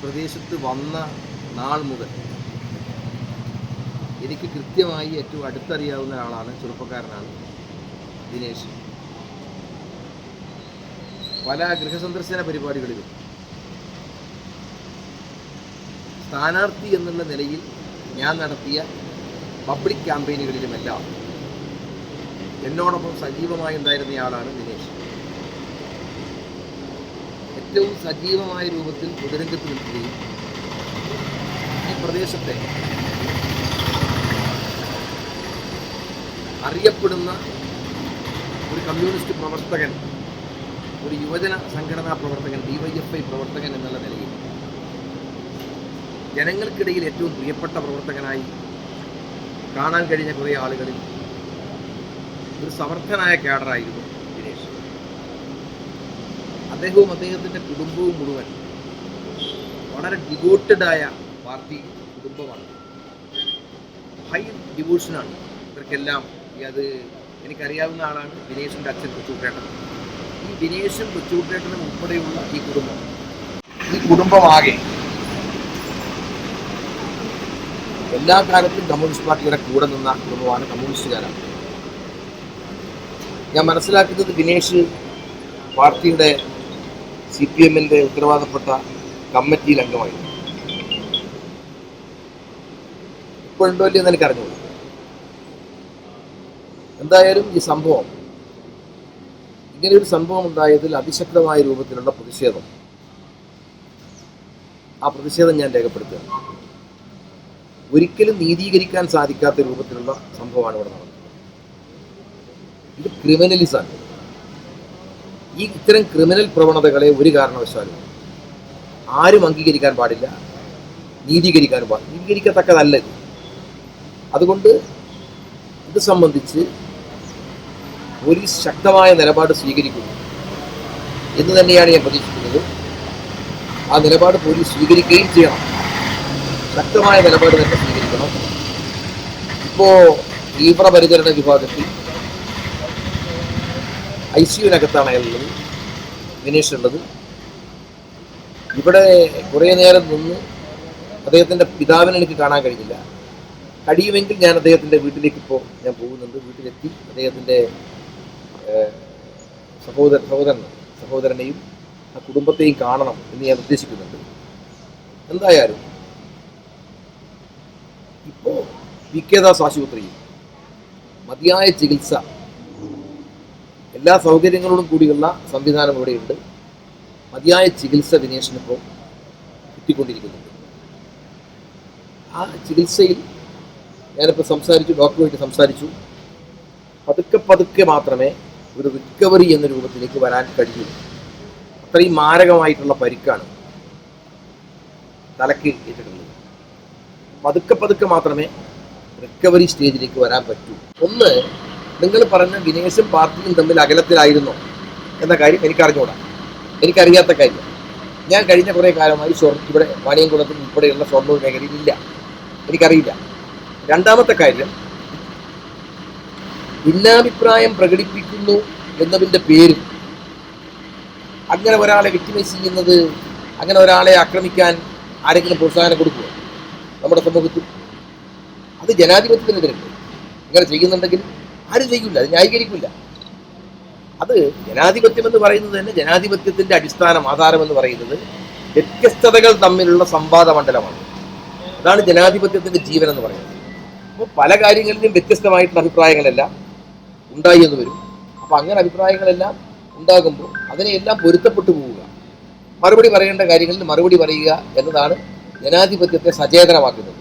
പ്രദേശത്ത് വന്ന നാൾ മുതൽ എനിക്ക് കൃത്യമായി ഏറ്റവും അടുത്തറിയാവുന്ന ആളാണ്, ചെറുപ്പക്കാരനാണ് ദിനേശ്. പല ഗൃഹസന്ദർശന പരിപാടികളിലും സ്ഥാനാർത്ഥി എന്നുള്ള നിലയിൽ ഞാൻ നടത്തിയ പബ്ലിക് ക്യാമ്പയിനുകളിലുമെല്ലാം എന്നോടൊപ്പം സജീവമായി ഉണ്ടായിരുന്നയാളാണ് ദിനേശ്. ഏറ്റവും സജീവമായ രൂപത്തിൽ പൊതുരംഗത്ത് നിൽക്കുകയും ഈ പ്രദേശത്തെ അറിയപ്പെടുന്ന ഒരു കമ്മ്യൂണിസ്റ്റ് പ്രവർത്തകൻ, ഒരു യുവജന സംഘടനാ പ്രവർത്തകൻ, DYFI പ്രവർത്തകൻ എന്നുള്ള നിലയിൽ ജനങ്ങൾക്കിടയിൽ ഏറ്റവും പ്രിയപ്പെട്ട പ്രവർത്തകനായി കാണാൻ കഴിഞ്ഞ കുറേ ആളുകളിൽ ഒരു സമർത്ഥനായ ക്യാഡറായിരുന്നു ദിനേശ്. അദ്ദേഹവും അദ്ദേഹത്തിൻ്റെ കുടുംബവും മുഴുവൻ വളരെ ഡിവോട്ടഡായ പാർട്ടി കുടുംബമാണ്. ഹൈ ഡിവോഷനാണ് ഇവർക്കെല്ലാം. അത് എനിക്കറിയാവുന്ന ആളാണ് ദിനേശിൻ്റെ അച്ഛൻ കൊച്ചൂട്ടേട്ടൻ. ഈ ദിനേശും കൊച്ചൂട്ടേട്ടനും ഉൾപ്പെടെയുള്ള ഈ കുടുംബമാകെ എല്ലാ കാലത്തും കമ്മ്യൂണിസ്റ്റ് പാർട്ടിയുടെ കൂടെ നിന്ന കുടുംബമാണ്, കമ്മ്യൂണിസ്റ്റുകാരാണ്. ഞാൻ മനസ്സിലാക്കുന്നത് ദിനേശ് പാർട്ടിയുടെ CPMൻ്റെ ഉത്തരവാദപ്പെട്ട കമ്മിറ്റിയിൽ അംഗമായിരുന്നു. ഇപ്പോഴുണ്ടോ ഇല്ലെന്ന് എനിക്കറിഞ്ഞുള്ളൂ. എന്തായാലും ഈ സംഭവം, ഇങ്ങനെയൊരു സംഭവം ഉണ്ടായതിൽ അതിശക്തമായ രൂപത്തിലുള്ള പ്രതിഷേധം, ആ പ്രതിഷേധം ഞാൻ രേഖപ്പെടുത്തുകയാണ്. ഒരിക്കലും നീതീകരിക്കാൻ സാധിക്കാത്ത രൂപത്തിലുള്ള സംഭവമാണ് ഇവിടെ നടന്നത്. ഇത് ക്രിമിനലിസമാണ്. ഇത്തരം ക്രിമിനൽ പ്രവണതകളെ ഒരു കാരണവശാലും ആരും അംഗീകരിക്കാൻ പാടില്ല, നീതീകരിക്കാനും പാടില്ല. നീതീകരിക്കത്തക്കതല്ല ഇത്. അതുകൊണ്ട് ഇത് സംബന്ധിച്ച് പോലീസ് ശക്തമായ നിലപാട് സ്വീകരിക്കുന്നു എന്ന് തന്നെയാണ് ഞാൻ പ്രതീക്ഷിക്കുന്നത്. ആ നിലപാട് പോലീസ് സ്വീകരിക്കുകയും ചെയ്യണം. ശക്തമായ നിലപാട് തന്നെ സ്വീകരിക്കണം. ഇപ്പോൾ തീവ്രപരിചരണ വിഭാഗത്തിൽ ICUവിനകത്താണ് അയാളുള്ളത്, ദിനേശ് ഉള്ളത്. ഇവിടെ കുറേ നേരം നിന്ന് അദ്ദേഹത്തിൻ്റെ പിതാവിനെ എനിക്ക് കാണാൻ കഴിഞ്ഞില്ല. കഴിയുമെങ്കിൽ ഞാൻ അദ്ദേഹത്തിൻ്റെ വീട്ടിലേക്ക് ഇപ്പോൾ ഞാൻ പോകുന്നുണ്ട്. വീട്ടിലെത്തി അദ്ദേഹത്തിൻ്റെ സഹോദരനെയും ആ കുടുംബത്തെയും കാണണം എന്ന് ഞാൻ ഉദ്ദേശിക്കുന്നുണ്ട്. എന്തായാലും ഇപ്പോൾ PK ദാസ് ആശുപത്രിയിൽ മതിയായ ചികിത്സ, എല്ലാ സൗകര്യങ്ങളോടും കൂടിയുള്ള സംവിധാനം ഇവിടെയുണ്ട്. മതിയായ ചികിത്സ ദിനേശിനിപ്പോൾ കിട്ടിക്കൊണ്ടിരിക്കുന്നുണ്ട്. ആ ചികിത്സയിൽ ഞാനിപ്പോൾ സംസാരിച്ചു, ഡോക്ടറുമായിട്ട് സംസാരിച്ചു. പതുക്കെ മാത്രമേ ഒരു റിക്കവറി എന്ന രൂപത്തിലേക്ക് വരാൻ കഴിയൂ. അത്രയും മാരകമായിട്ടുള്ള പരിക്കാണ് തലയ്ക്ക് ഏറ്റിട്ടുള്ളത്. പതുക്കെ മാത്രമേ റിക്കവറി സ്റ്റേജിലേക്ക് വരാൻ പറ്റൂ. ഒന്ന്, നിങ്ങൾ പറഞ്ഞ ദിനേശും പാർട്ടിയും തമ്മിൽ അകലത്തിലായിരുന്നോ എന്ന കാര്യം എനിക്കറിഞ്ഞുകൂടാ, എനിക്കറിയാത്ത കാര്യം. ഞാൻ കഴിഞ്ഞ കുറേ കാലമായി ഇവിടെ വാണിയംകുളത്തും ഉൾപ്പെടെയുള്ള ഷൊർണൂർ മേഖലയിൽ ഇല്ല, എനിക്കറിയില്ല. രണ്ടാമത്തെ കാര്യം, ഭിന്നാഭിപ്രായം പ്രകടിപ്പിക്കുന്നു എന്നതിൻ്റെ പേരിൽ അങ്ങനെ ഒരാളെ വിക്ടിമൈസ് ചെയ്യുന്നത്, അങ്ങനെ ഒരാളെ ആക്രമിക്കാൻ ആരെങ്കിലും പ്രോത്സാഹനം കൊടുക്കുക നമ്മുടെ സമൂഹത്തിൽ? അത് ജനാധിപത്യത്തിനെതിരുണ്ട്. ഇങ്ങനെ ചെയ്യുന്നുണ്ടെങ്കിൽ ആരും ചെയ്യില്ല, അത് ന്യായീകരിക്കില്ല. അത് ജനാധിപത്യം എന്ന് പറയുന്നത് തന്നെ, ജനാധിപത്യത്തിൻ്റെ അടിസ്ഥാനം, ആധാരം എന്ന് പറയുന്നത് വ്യത്യസ്തതകൾ തമ്മിലുള്ള സംവാദ മണ്ഡലമാണ്. അതാണ് ജനാധിപത്യത്തിൻ്റെ ജീവൻ എന്ന് പറയുന്നത്. അപ്പോൾ പല കാര്യങ്ങളിലും വ്യത്യസ്തമായിട്ടുള്ള അഭിപ്രായങ്ങളെല്ലാം ഉണ്ടായി എന്ന് വരും. അപ്പോൾ അങ്ങനെ അഭിപ്രായങ്ങളെല്ലാം ഉണ്ടാകുമ്പോൾ അതിനെയെല്ലാം പൊരുത്തപ്പെട്ടു പോവുക, മറുപടി പറയേണ്ട കാര്യങ്ങളിൽ മറുപടി പറയുക എന്നതാണ് ജനാധിപത്യത്തെ സചേതനമാക്കുന്നത്.